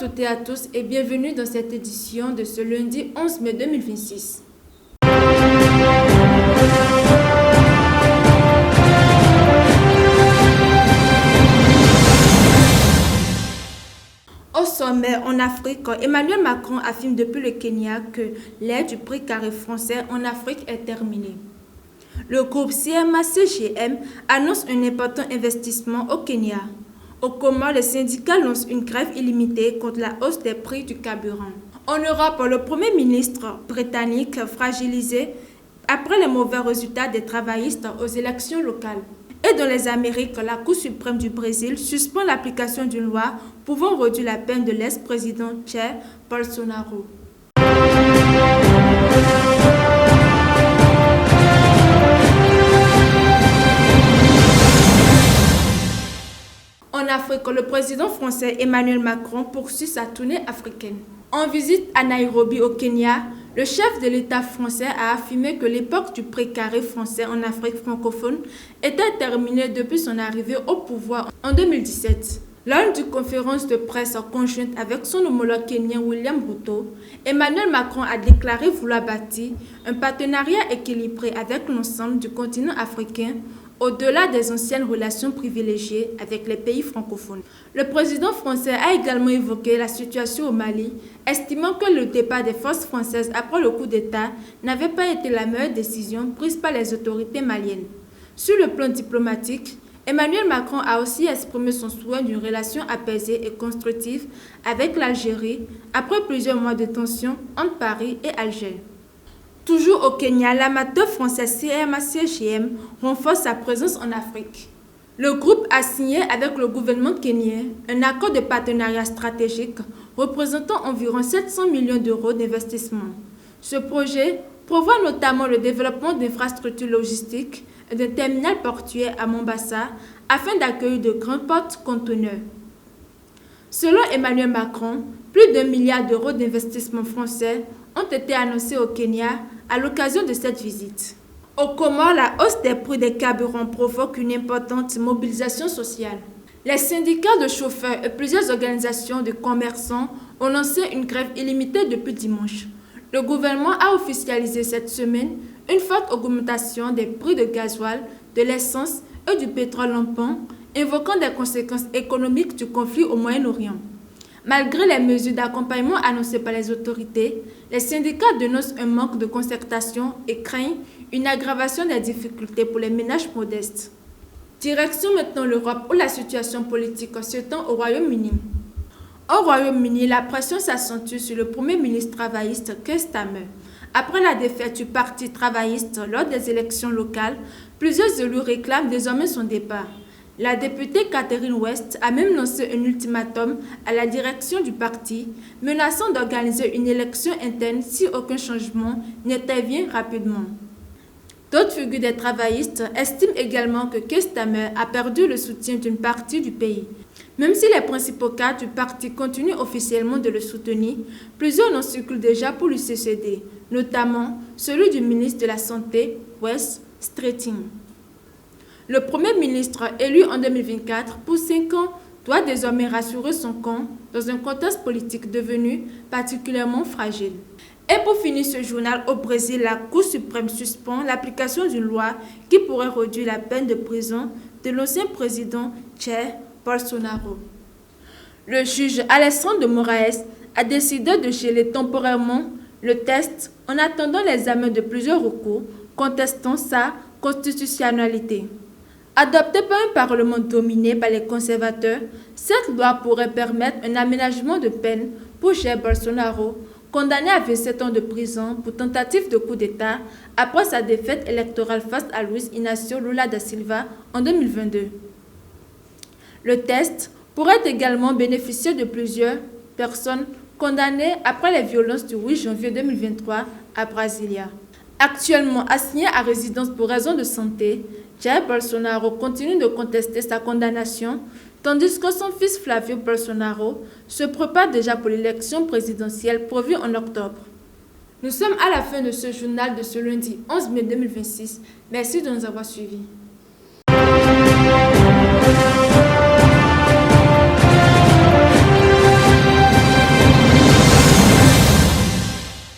toutes et à tous et bienvenue dans cette édition de ce lundi 11 mai 2026. Au sommet en Afrique, Emmanuel Macron affirme depuis le Kenya que l'ère du prix carré français en Afrique est terminée. Le groupe CMA-CGM annonce un important investissement au Kenya. Au Comores, les syndicats lancent une grève illimitée contre la hausse des prix du carburant. En Europe, le Premier ministre britannique fragilisé après les mauvais résultats des travaillistes aux élections locales. Et dans les Amériques, la Cour suprême du Brésil suspend l'application d'une loi pouvant réduire la peine de l'ex-président Jair Bolsonaro. En Afrique, le président français Emmanuel Macron poursuit sa tournée africaine. En visite à Nairobi au Kenya, le chef de l'État français a affirmé que l'époque du prix carré français en Afrique francophone était terminée depuis son arrivée au pouvoir en 2017. Lors d'une conférence de presse conjointe avec son homologue kenyan William Ruto, Emmanuel Macron a déclaré vouloir bâtir un partenariat équilibré avec l'ensemble du continent africain au-delà des anciennes relations privilégiées avec les pays francophones. Le président français a également évoqué la situation au Mali, estimant que le départ des forces françaises après le coup d'État n'avait pas été la meilleure décision prise par les autorités maliennes. Sur le plan diplomatique, Emmanuel Macron a aussi exprimé son souhait d'une relation apaisée et constructive avec l'Algérie après plusieurs mois de tensions entre Paris et Alger. Toujours au Kenya, l'amateur français CMA-CGM renforce sa présence en Afrique. Le groupe a signé avec le gouvernement kenyan un accord de partenariat stratégique représentant environ 700 millions d'euros d'investissement. Ce projet prévoit notamment le développement d'infrastructures logistiques et d'un terminal portuaire à Mombasa afin d'accueillir de grands porte-conteneurs. Selon Emmanuel Macron, plus d'1 milliard d'euros d'investissements français ont été annoncés au Kenya à l'occasion de cette visite. Au Comores, la hausse des prix des carburants provoque une importante mobilisation sociale. Les syndicats de chauffeurs et plusieurs organisations de commerçants ont lancé une grève illimitée depuis dimanche. Le gouvernement a officialisé cette semaine une forte augmentation des prix de gasoil, de l'essence et du pétrole en pan, invoquant des conséquences économiques du conflit au Moyen-Orient. Malgré les mesures d'accompagnement annoncées par les autorités, les syndicats dénoncent un manque de concertation et craignent une aggravation des difficultés pour les ménages modestes. Direction maintenant l'Europe où la situation politique se tend au Royaume-Uni. Au Royaume-Uni, la pression s'accentue sur le Premier ministre travailliste Keir Starmer. Après la défaite du Parti travailliste lors des élections locales, plusieurs élus réclament désormais son départ. La députée Catherine West a même lancé un ultimatum à la direction du parti, menaçant d'organiser une élection interne si aucun changement n'intervient rapidement. D'autres figures des travaillistes estiment également que Keir Starmer a perdu le soutien d'une partie du pays. Même si les principaux cadres du parti continuent officiellement de le soutenir, plusieurs noms circulent déjà pour lui succéder, notamment celui du ministre de la Santé, Wes Streeting. Le Premier ministre, élu en 2024 pour 5 ans, doit désormais rassurer son camp dans un contexte politique devenu particulièrement fragile. Et pour finir ce journal, au Brésil, la Cour suprême suspend l'application d'une loi qui pourrait réduire la peine de prison de l'ancien président Jair Bolsonaro. Le juge Alexandre de Moraes a décidé de geler temporairement le texte en attendant l'examen de plusieurs recours contestant sa constitutionnalité. Adoptée par un parlement dominé par les conservateurs, cette loi pourrait permettre un aménagement de peine pour Jair Bolsonaro, condamné à 27 ans de prison pour tentative de coup d'État après sa défaite électorale face à Luiz Inácio Lula da Silva en 2022. Le texte pourrait également bénéficier de plusieurs personnes condamnées après les violences du 8 janvier 2023 à Brasilia. Actuellement assigné à résidence pour raison de santé, Jair Bolsonaro continue de contester sa condamnation, tandis que son fils Flavio Bolsonaro se prépare déjà pour l'élection présidentielle prévue en octobre. Nous sommes à la fin de ce journal de ce lundi 11 mai 2026. Merci de nous avoir suivis.